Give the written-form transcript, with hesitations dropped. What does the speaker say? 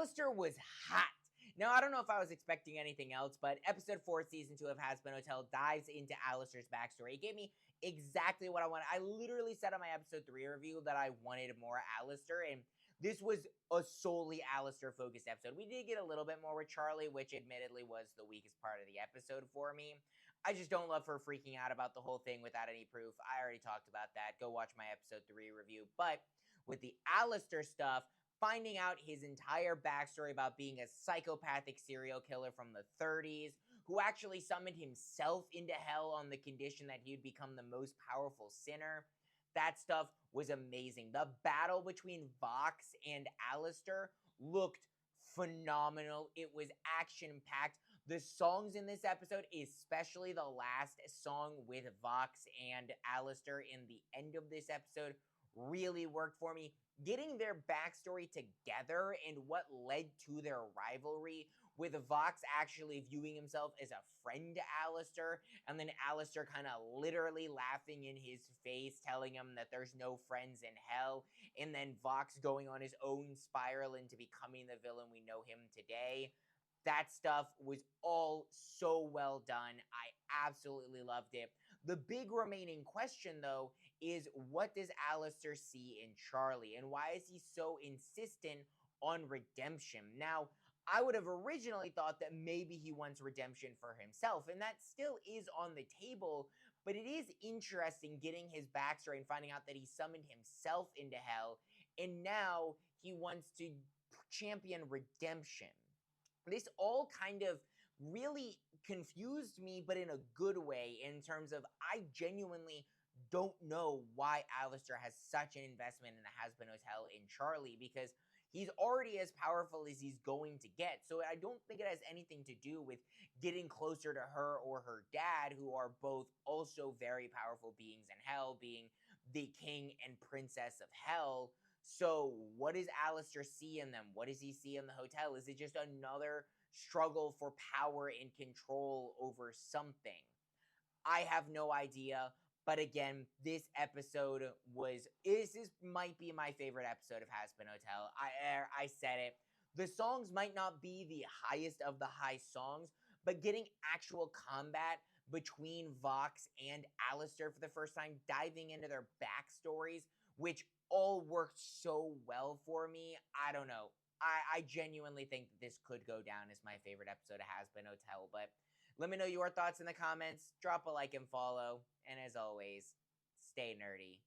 Alistair was hot. Now, I don't know if I was expecting anything else, but episode 4, season 2 of Hazbin Hotel dives into Alistair's backstory. It gave me exactly what I wanted. I literally said on my episode 3 review that I wanted more Alistair, and this was a solely Alistair-focused episode. We did get a little bit more with Charlie, which admittedly was the weakest part of the episode for me. I just don't love her freaking out about the whole thing without any proof. I already talked about that. Go watch my episode 3 review. But with the Alistair stuff, finding out his entire backstory about being a psychopathic serial killer from the 30s, who actually summoned himself into hell on the condition that he'd become the most powerful sinner. That stuff was amazing. The battle between Vox and Alistair looked phenomenal. It was action-packed. The songs in this episode, especially the last song with Vox and Alistair in the end of this episode, really worked for me. Getting their backstory together and what led to their rivalry, with Vox actually viewing himself as a friend to Alistair, and then Alistair kind of literally laughing in his face, telling him that there's no friends in hell, and then Vox going on his own spiral into becoming the villain we know him today. That stuff was all so well done. I absolutely loved it. The big remaining question, though, is what does Alistair see in Charlie, and why is he so insistent on redemption? Now, I would have originally thought that maybe he wants redemption for himself, and that still is on the table, but it is interesting getting his backstory and finding out that he summoned himself into hell, and now he wants to champion redemption. This all kind of really confused me, but in a good way, in terms of I genuinely don't know why Alistair has such an investment in the Hazbin Hotel in Charlie, because he's already as powerful as he's going to get. So I don't think it has anything to do with getting closer to her or her dad, who are both also very powerful beings in hell, being the king and princess of hell. So what does Alistair see in them? What does he see in the hotel? Is it just another struggle for power and control over something? I have no idea. But again, this episode this might be my favorite episode of Hazbin Hotel. I said it. The songs might not be the highest of the high songs, but getting actual combat between Vox and Alistair for the first time, diving into their backstories, which all worked so well for me. I don't know. I genuinely think that this could go down as my favorite episode of Hazbin Hotel, but let me know your thoughts in the comments. Drop a like and follow. And as always, stay nerdy.